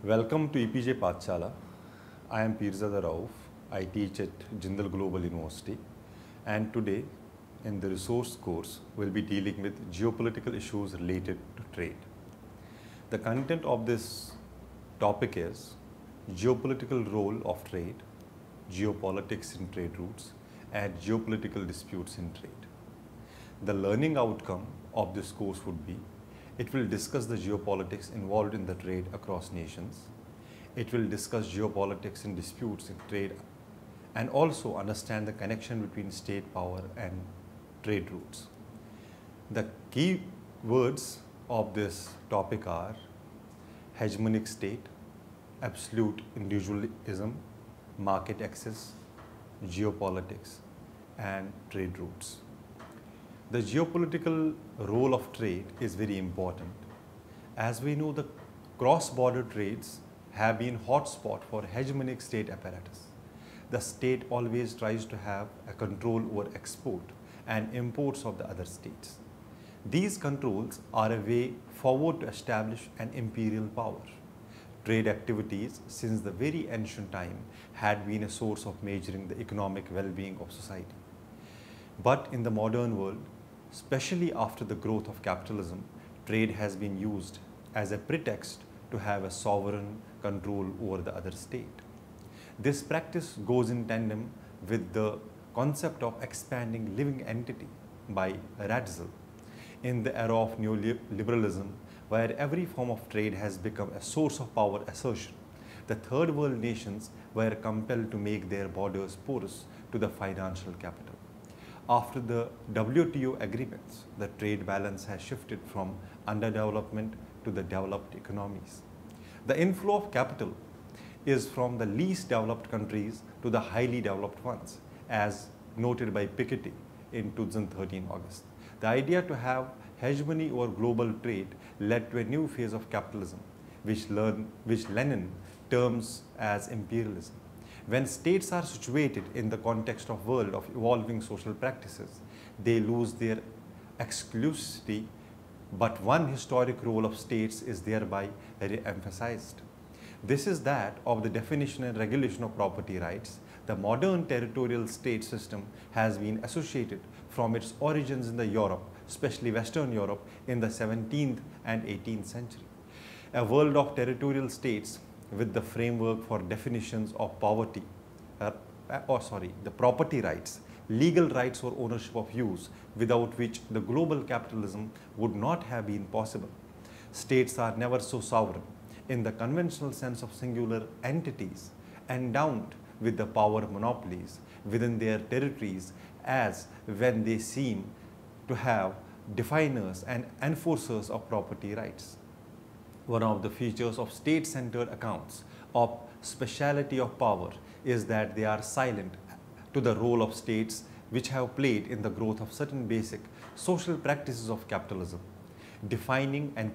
Welcome to EPJ Pathshala. I am Pirzada Rauf. I teach at Jindal Global University, and today in the resource course we'll be dealing with geopolitical issues related to trade. The content of this topic is geopolitical role of trade, geopolitics in trade routes, and geopolitical disputes in trade. The learning outcome of this course would be it will discuss the geopolitics involved in the trade across nations. It will discuss geopolitics in disputes in trade and also understand the connection between state power and trade routes. The key words of this topic are hegemonic state, absolute individualism, market access, geopolitics, and trade routes. The geopolitical role of trade is very important. As we know, the cross-border trades have been hotspot for hegemonic state apparatus. The state always tries to have a control over export and imports of the other states. These controls are a way forward to establish an imperial power. Trade activities since the very ancient time had been a source of measuring the economic well-being of society. But in the modern world, especially after the growth of capitalism, trade has been used as a pretext to have a sovereign control over the other state. This practice goes in tandem with the concept of expanding living entity by Ratzel in the era of neoliberalism, where every form of trade has become a source of power assertion. The third world nations were compelled to make their borders porous to the financial capital. After the WTO agreements, the trade balance has shifted from underdevelopment to the developed economies. The inflow of capital is from the least developed countries to the highly developed ones, as noted by Piketty in 2013 August. The idea to have hegemony over global trade led to a new phase of capitalism, which Lenin terms as imperialism. When states are situated in the context of world of evolving social practices, they lose their exclusivity, but one historic role of states is thereby re-emphasized. This is that of the definition and regulation of property rights. The modern territorial state system has been associated from its origins in the Europe, especially Western Europe, in the 17th and 18th century. A world of territorial states with the framework for definitions of the property rights, legal rights or ownership of use, without which the global capitalism would not have been possible. States are never so sovereign in the conventional sense of singular entities endowed with the power monopolies within their territories as when they seem to have definers and enforcers of property rights. One of the features of state-centered accounts of speciality of power is that they are silent to the role of states which have played in the growth of certain basic social practices of capitalism, defining and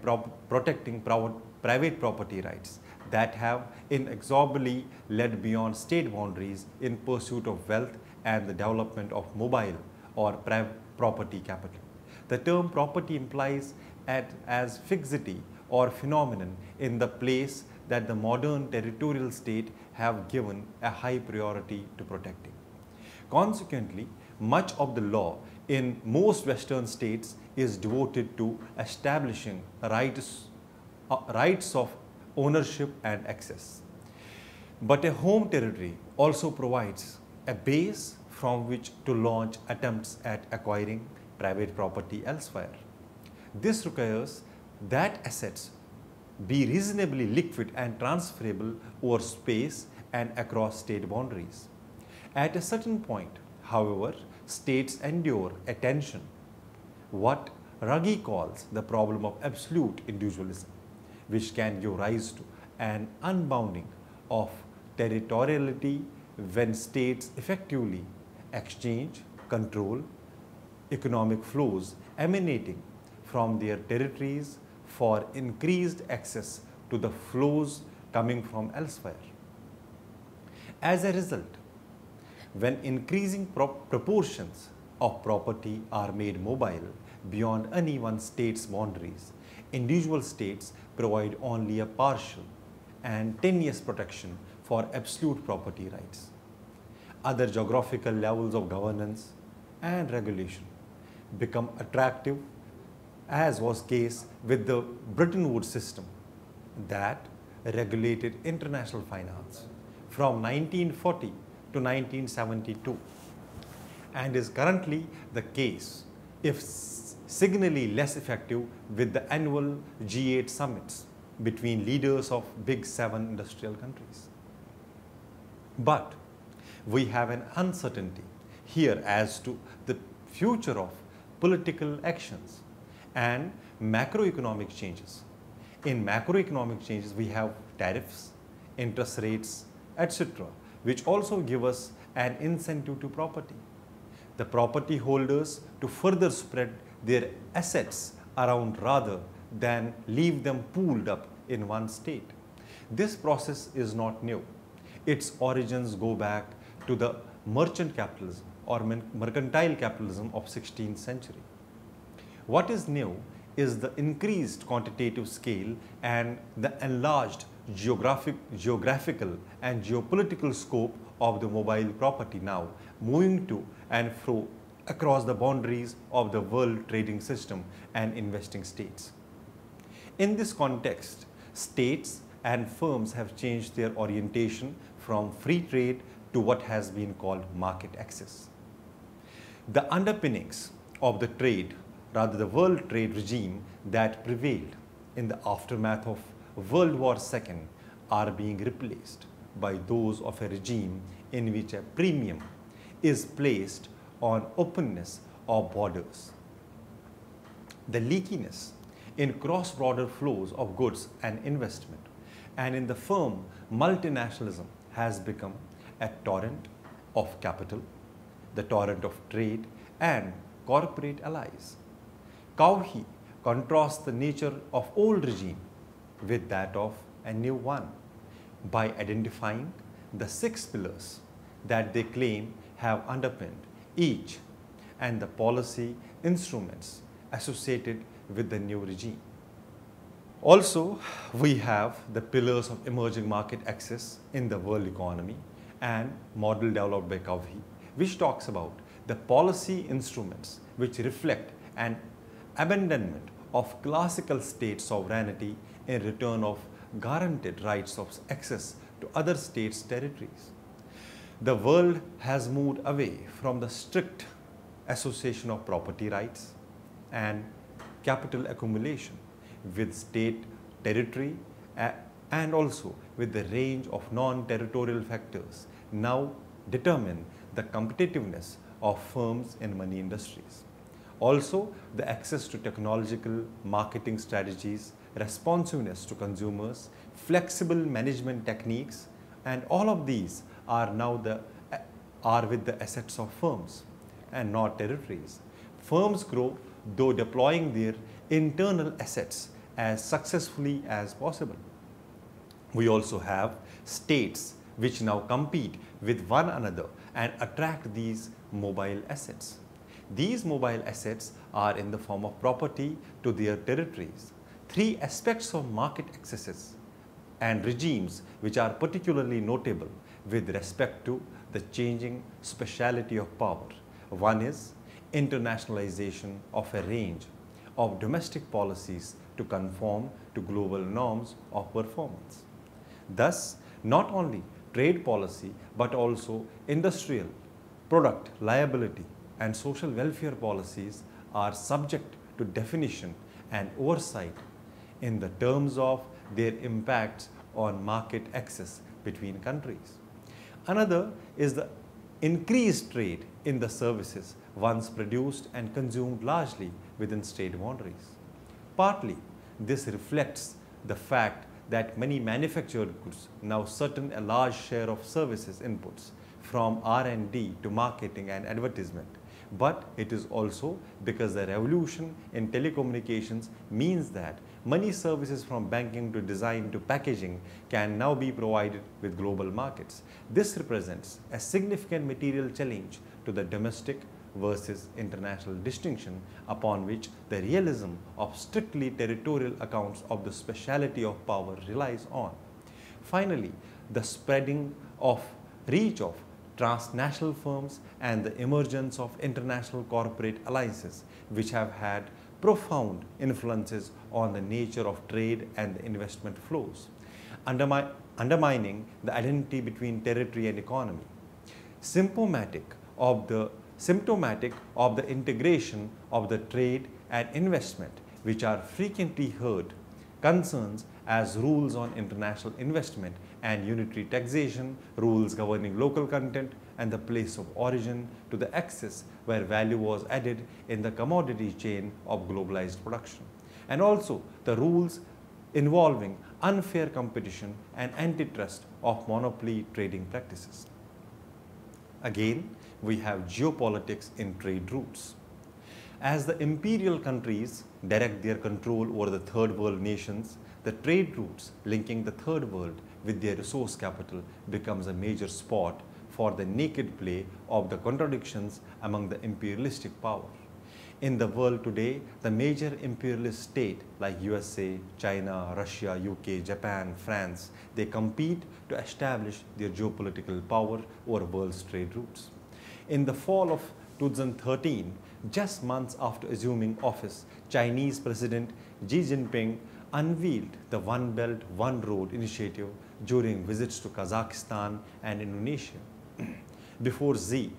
protecting private property rights that have inexorably led beyond state boundaries in pursuit of wealth and the development of mobile or property capital. The term property implies as fixity or phenomenon in the place that the modern territorial state have given a high priority to protecting. Consequently, much of the law in most Western states is devoted to establishing rights of ownership and access. But a home territory also provides a base from which to launch attempts at acquiring private property elsewhere. This requires that assets be reasonably liquid and transferable over space and across state boundaries. At a certain point, however, states endure a tension, what Ruggie calls the problem of absolute individualism, which can give rise to an unbounding of territoriality when states effectively exchange, control economic flows emanating from their territories for increased access to the flows coming from elsewhere. As a result, when increasing proportions of property are made mobile beyond any one state's boundaries, individual states provide only a partial and tenuous protection for absolute property rights. Other geographical levels of governance and regulation become attractive, as was case with the Bretton Woods system that regulated international finance from 1940 to 1972, and is currently the case, if signally less effective, with the annual G8 summits between leaders of Big 7 industrial countries. But we have an uncertainty here as to the future of political actions and macroeconomic changes. In macroeconomic changes, we have tariffs, interest rates, etc., which also give us an incentive to property. The property holders to further spread their assets around rather than leave them pooled up in one state. This process is not new. Its origins go back to the merchant capitalism or mercantile capitalism of 16th century. What is new is the increased quantitative scale and the enlarged geographical and geopolitical scope of the mobile property now moving to and fro across the boundaries of the world trading system and investing states. In this context, states and firms have changed their orientation from free trade to what has been called market access. The underpinnings of the trade, rather the world trade regime that prevailed in the aftermath of World War II, are being replaced by those of a regime in which a premium is placed on openness of borders. The leakiness in cross-border flows of goods and investment and in the firm multinationalism has become a torrent of capital, the torrent of trade and corporate allies. Cauchy contrasts the nature of old regime with that of a new one by identifying the 6 pillars that they claim have underpinned each and the policy instruments associated with the new regime. Also, we have the pillars of emerging market access in the world economy and model developed by Cauchy, which talks about the policy instruments which reflect an abandonment of classical state sovereignty in return of guaranteed rights of access to other states' territories. The world has moved away from the strict association of property rights and capital accumulation with state territory and also with the range of non-territorial factors now determine the competitiveness of firms in many industries. Also, the access to technological marketing strategies, responsiveness to consumers, flexible management techniques, and all of these are now with the assets of firms and not territories. Firms grow though deploying their internal assets as successfully as possible. We also have states which now compete with one another and attract these mobile assets. These mobile assets are in the form of property to their territories. 3 aspects of market accesses and regimes which are particularly notable with respect to the changing speciality of power. One is internationalization of a range of domestic policies to conform to global norms of performance. Thus, not only trade policy but also industrial, product liability and social welfare policies are subject to definition and oversight in the terms of their impacts on market access between countries. Another is the increased trade in the services once produced and consumed largely within state boundaries. Partly, this reflects the fact that many manufactured goods now certain a large share of services inputs from R&D to marketing and advertisement. But it is also because the revolution in telecommunications means that many services from banking to design to packaging can now be provided with global markets. This represents a significant material challenge to the domestic versus international distinction upon which the realism of strictly territorial accounts of the speciality of power relies on. Finally, the spreading of reach of transnational firms and the emergence of international corporate alliances, which have had profound influences on the nature of trade and the investment flows, undermining the identity between territory and economy. Symptomatic of the integration of the trade and investment, which are frequently heard concerns as rules on international investment and unitary taxation, rules governing local content and the place of origin to the axis where value was added in the commodity chain of globalized production, and also the rules involving unfair competition and antitrust of monopoly trading practices. Again, we have geopolitics in trade routes. As the imperial countries direct their control over the third world nations, the trade routes linking the third world with their resource capital becomes a major spot for the naked play of the contradictions among the imperialistic power. In the world today, the major imperialist state like USA, China, Russia, UK, Japan, France, they compete to establish their geopolitical power over world's trade routes. In the fall of 2013, just months after assuming office, Chinese President Xi Jinping unveiled the One Belt, One Road initiative during visits to Kazakhstan and Indonesia. Before Xi,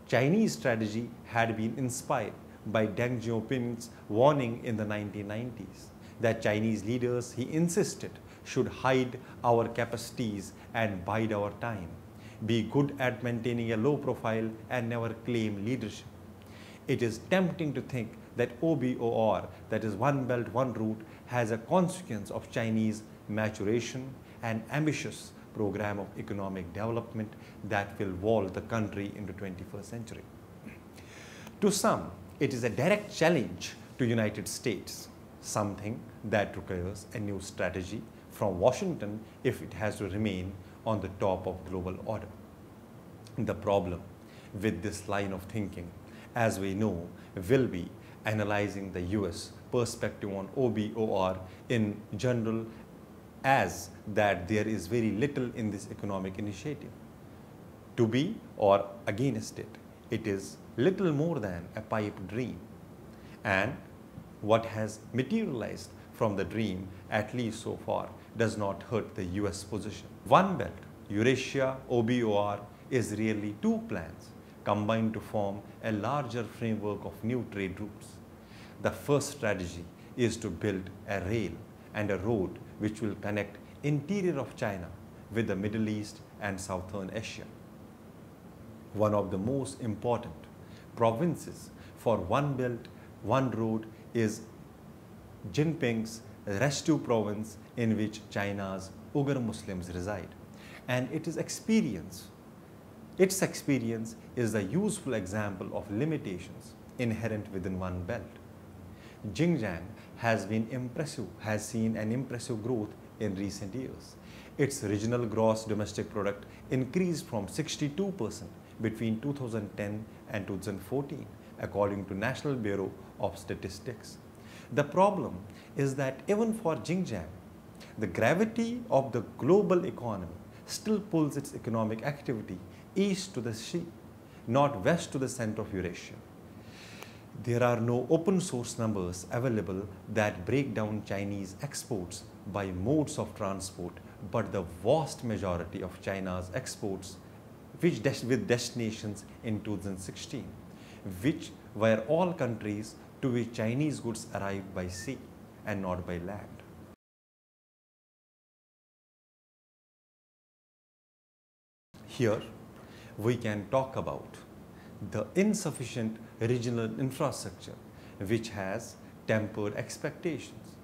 Chinese strategy had been inspired by Deng Xiaoping's warning in the 1990s that Chinese leaders, he insisted, should hide our capacities and bide our time, be good at maintaining a low profile and never claim leadership. It is tempting to think that OBOR, that is One Belt, One Route, has a consequence of Chinese maturation and ambitious program of economic development that will vault the country into 21st century. To some, it is a direct challenge to United States, something that requires a new strategy from Washington if it has to remain on the top of global order. The problem with this line of thinking, as we know, will be analyzing the US perspective on OBOR in general, as that there is very little in this economic initiative to be or against it. It is little more than a pipe dream, and what has materialized from the dream, at least so far, does not hurt the US position. One Belt, Eurasia, OBOR is really two plans combined to form a larger framework of new trade routes. The first strategy is to build a rail and a road which will connect interior of China with the Middle East and Southern Asia. One of the most important provinces for One Belt, One Road is Jinping's Rashtu province, in which China's Uyghur Muslims reside. And its experience is a useful example of limitations inherent within One Belt. Xinjiang has seen an impressive growth in recent years. Its regional gross domestic product increased from 62% between 2010 and 2014, according to National Bureau of Statistics. The problem is that even for Xinjiang, the gravity of the global economy still pulls its economic activity east to the sea, not west to the center of Eurasia. There are no open source numbers available that break down Chinese exports by modes of transport, but the vast majority of China's exports with destinations in 2016, which were all countries to which Chinese goods arrived by sea and not by land. Here, we can talk about the insufficient regional infrastructure, which has tempered expectations,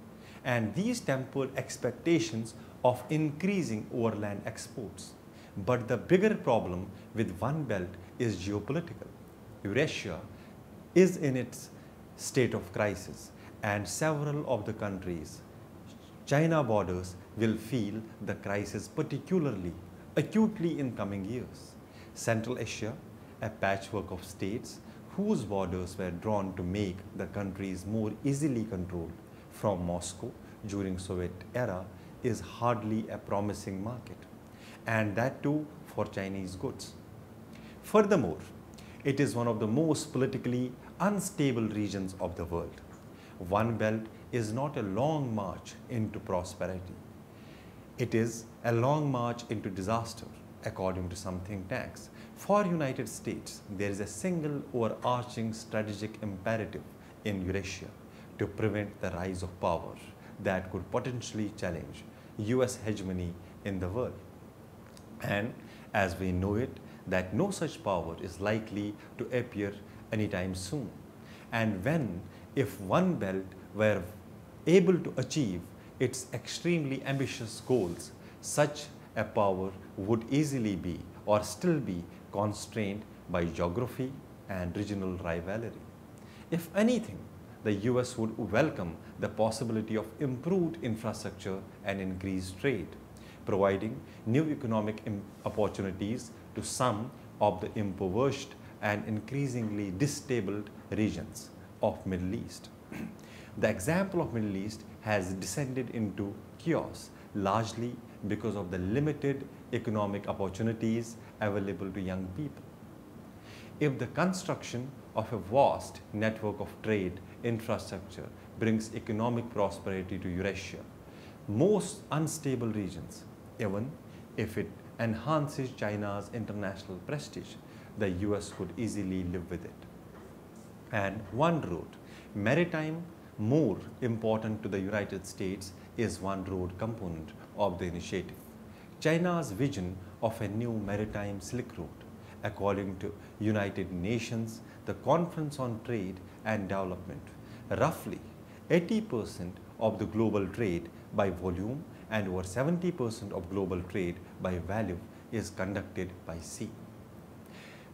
and these tempered expectations of increasing overland exports. But the bigger problem with One Belt is geopolitical. Eurasia is in its state of crisis, and several of the countries' China borders will feel the crisis particularly acutely in coming years. Central Asia, a patchwork of states whose borders were drawn to make the countries more easily controlled from Moscow during Soviet era, is hardly a promising market, and that too for Chinese goods. Furthermore, it is one of the most politically unstable regions of the world. One Belt is not a long march into prosperity. It is a long march into disaster, according to some think tanks. For United States, there is a single overarching strategic imperative in Eurasia to prevent the rise of power that could potentially challenge US hegemony in the world. And as we know it, that no such power is likely to appear anytime soon. And if One Belt were able to achieve its extremely ambitious goals, such a power would easily be or still be constrained by geography and regional rivalry. If anything, the US would welcome the possibility of improved infrastructure and increased trade, providing new economic opportunities to some of the impoverished and increasingly disabled regions of Middle East. The example of Middle East has descended into chaos largely because of the limited economic opportunities available to young people. If the construction of a vast network of trade infrastructure brings economic prosperity to Eurasia, most unstable regions, even if it enhances China's international prestige, the US could easily live with it. And one road, maritime, more important to the United States, is one road component of the initiative. China's vision of a new maritime Silk Road, according to United Nations, the Conference on Trade and Development, roughly 80% of the global trade by volume and over 70% of global trade by value is conducted by sea.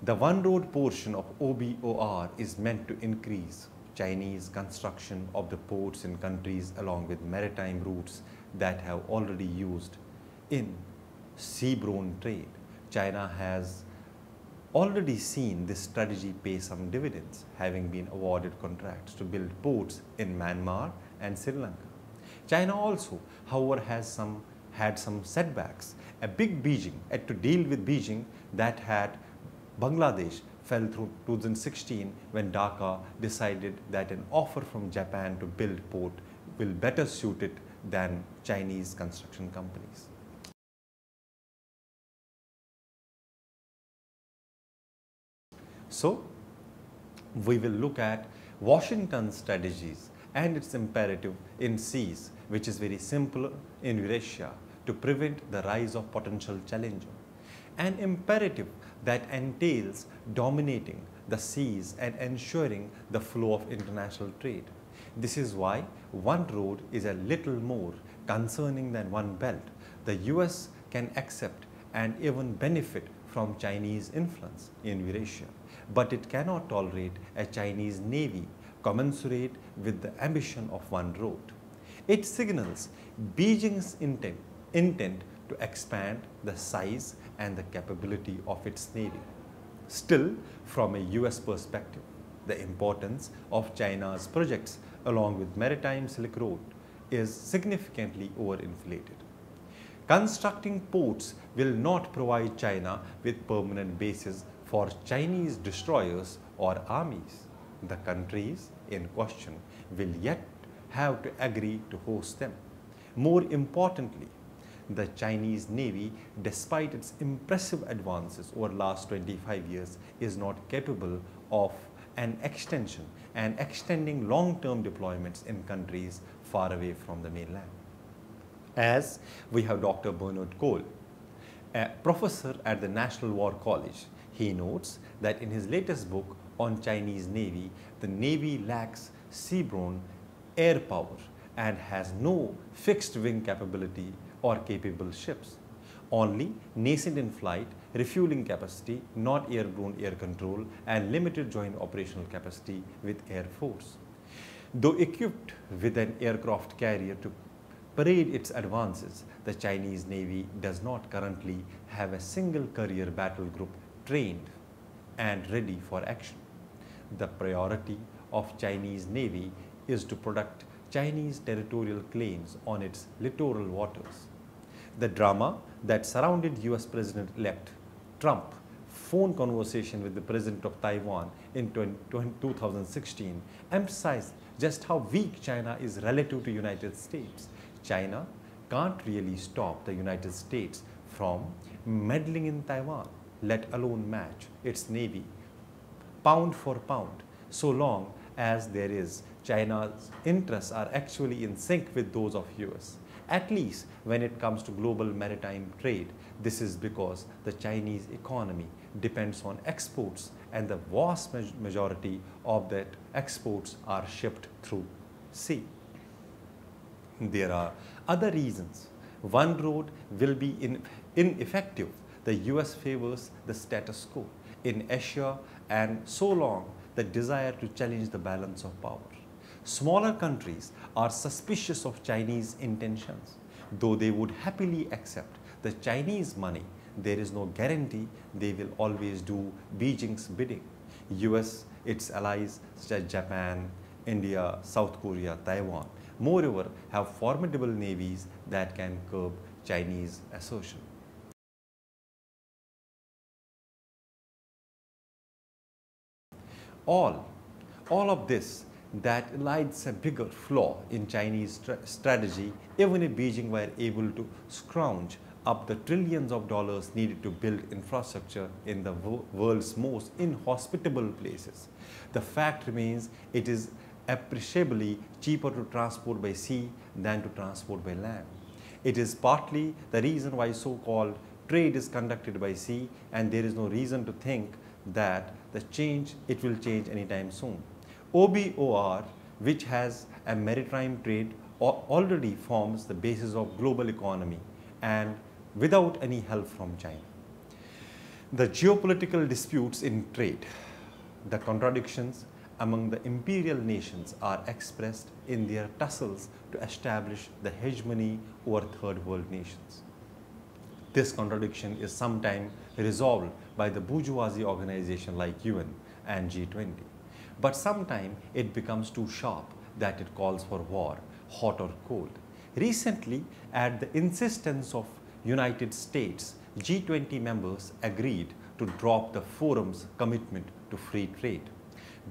The one road portion of OBOR is meant to increase Chinese construction of the ports in countries along with maritime routes that have already used in seaborne trade. China has already seen this strategy pay some dividends, having been awarded contracts to build ports in Myanmar and Sri Lanka. China also, however, had some setbacks. A big Beijing had to deal with Beijing that had Bangladesh fell through 2016 when Dhaka decided that an offer from Japan to build port will better suit it than Chinese construction companies. So, we will look at Washington's strategies and its imperative in seas, which is very simple in Eurasia, to prevent the rise of potential challenger. An imperative that entails dominating the seas and ensuring the flow of international trade. This is why one road is a little more concerning than one belt. The US can accept and even benefit from Chinese influence in Eurasia, but it cannot tolerate a Chinese navy commensurate with the ambition of one road. It signals Beijing's intent to expand the size and the capability of its navy. Still, from a US perspective, the importance of China's projects along with Maritime Silk Road is significantly overinflated. Constructing ports will not provide China with permanent bases for Chinese destroyers or armies. The countries in question will yet have to agree to host them. More importantly, the Chinese Navy, despite its impressive advances over the last 25 years, is not capable of an extension and extending long-term deployments in countries far away from the mainland. As we have Dr. Bernard Cole, a professor at the National War College, he notes that in his latest book on Chinese Navy, the Navy lacks seaborne air power and has no fixed wing capability or capable ships. Only nascent in flight, refueling capacity, not airborne air control, and limited joint operational capacity with Air Force. Though equipped with an aircraft carrier to parade its advances, the Chinese Navy does not currently have a single carrier battle group trained and ready for action. The priority of Chinese Navy is to protect Chinese territorial claims on its littoral waters. The drama that surrounded US President-elect Trump phone conversation with the President of Taiwan in 2016 emphasized just how weak China is relative to United States. China can't really stop the United States from meddling in Taiwan, let alone match its navy pound for pound, so long as China's interests are actually in sync with those of US. At least when it comes to global maritime trade, this is because the Chinese economy depends on exports, and the vast majority of that exports are shipped through sea. There are other reasons. One road will be ineffective. The US favors the status quo in Asia, and so long the desire to challenge the balance of power. Smaller countries are suspicious of Chinese intentions. Though they would happily accept the Chinese money, there is no guarantee they will always do Beijing's bidding. US, its allies such as Japan, India, South Korea, Taiwan, moreover, have formidable navies that can curb Chinese assertion. All of this that lies a bigger flaw in Chinese strategy, even if Beijing were able to scrounge up the trillions of dollars needed to build infrastructure in the world's most inhospitable places. The fact remains it is appreciably cheaper to transport by sea than to transport by land. It is partly the reason why so-called trade is conducted by sea, and there is no reason to think that it will change anytime soon. OBOR, which has a maritime trade, already forms the basis of global economy, and without any help from China. The geopolitical disputes in trade, the contradictions among the imperial nations are expressed in their tussles to establish the hegemony over third world nations. This contradiction is sometimes resolved by the bourgeoisie organization like UN and G20. But sometimes it becomes too sharp that it calls for war, hot or cold. Recently, at the insistence of United States, G20 members agreed to drop the forum's commitment to free trade.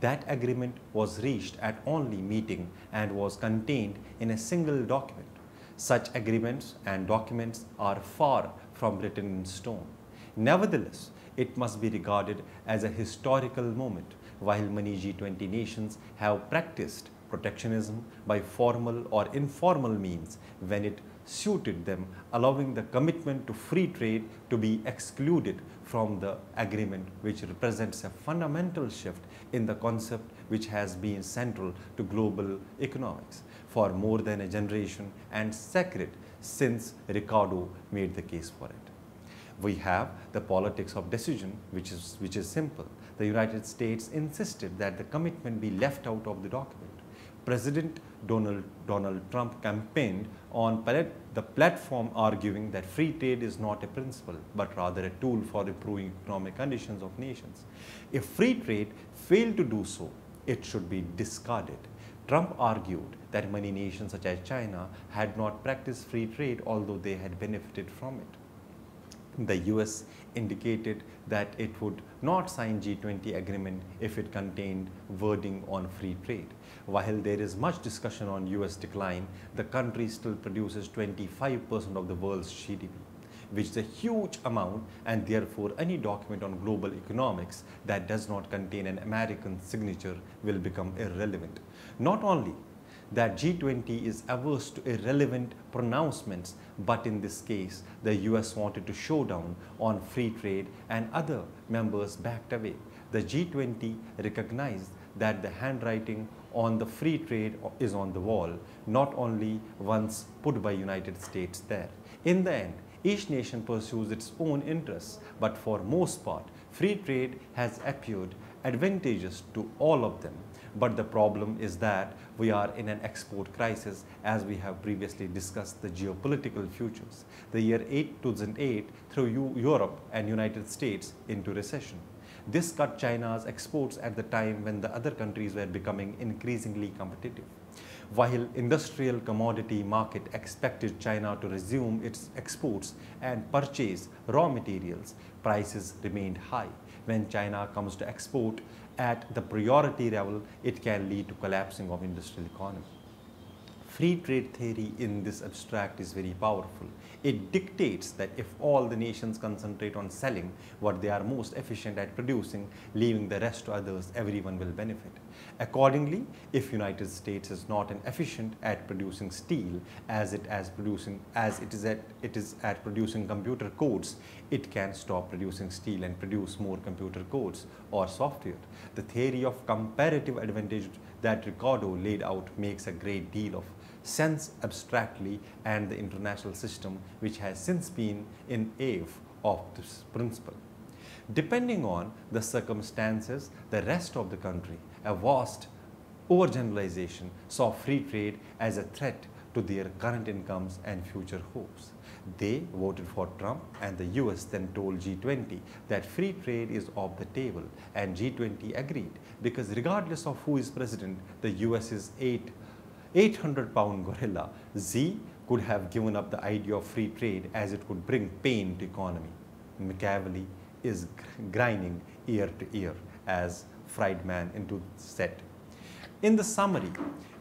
That agreement was reached at only meeting and was contained in a single document. Such agreements and documents are far from written in stone. Nevertheless, it must be regarded as a historical moment. While many G20 nations have practiced protectionism by formal or informal means when it suited them, allowing the commitment to free trade to be excluded from the agreement, which represents a fundamental shift in the concept which has been central to global economics for more than a generation and sacred since Ricardo made the case for it. We have the politics of decision, which is simple. The United States insisted that the commitment be left out of the document. President Donald Trump campaigned on the platform arguing that free trade is not a principle, but rather a tool for improving economic conditions of nations. If free trade failed to do so, it should be discarded. Trump argued that many nations such as China had not practiced free trade, although they had benefited from it. The US indicated that it would not sign G20 agreement if it contained wording on free trade. While there is much discussion on US decline, the country still produces 25% of the world's GDP, which is a huge amount, and therefore any document on global economics that does not contain an American signature will become irrelevant. Not only that G20 is averse to irrelevant pronouncements, but in this case, the US wanted to show down on free trade and other members backed away. The G20 recognized that the handwriting on the free trade is on the wall, not only once put by United States there. In the end, each nation pursues its own interests, but for most part, free trade has appeared advantageous to all of them. But the problem is that we are in an export crisis, as we have previously discussed the geopolitical futures. The year 2008 threw Europe and United States into recession. This cut China's exports at the time when the other countries were becoming increasingly competitive. While industrial commodity market expected China to resume its exports and purchase raw materials, prices remained high. When China comes to export at the priority level, it can lead to collapsing of industrial economy. Free trade theory in this abstract is very powerful. It dictates that if all the nations concentrate on selling what they are most efficient at producing, leaving the rest to others, everyone will benefit. Accordingly, if United States is not an efficient at producing steel as it is at producing computer codes, it can stop producing steel and produce more computer codes or software. The theory of comparative advantage that Ricardo laid out makes a great deal of sense abstractly, and the international system which has since been in awe of this principle. Depending on the circumstances, the rest of the country, a vast overgeneralization, saw free trade as a threat to their current incomes and future hopes. They voted for Trump, and the US then told G20 that free trade is off the table, and G20 agreed because regardless of who is president, the US's 800-pound gorilla, Xi, could have given up the idea of free trade as it could bring pain to economy. Machiavelli is grinding ear to ear, as Friedman into said. In the summary,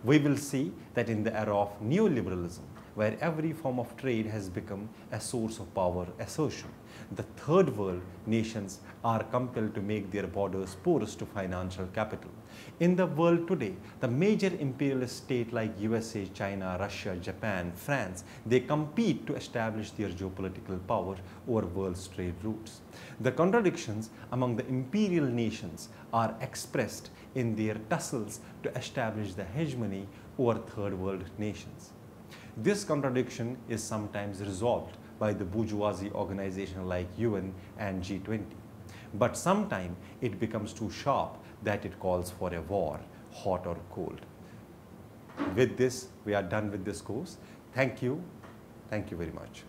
we will see that in the era of neoliberalism, where every form of trade has become a source of power assertion, the third world nations are compelled to make their borders porous to financial capital. In the world today, the major imperialist states like USA, China, Russia, Japan, France, they compete to establish their geopolitical power over world's trade routes. The contradictions among the imperial nations are expressed in their tussles to establish the hegemony over third world nations. This contradiction is sometimes resolved by the bourgeoisie organization like UN and G20. But sometimes it becomes too sharp that it calls for a war, hot or cold. With this, we are done with this course. Thank you. Thank you very much.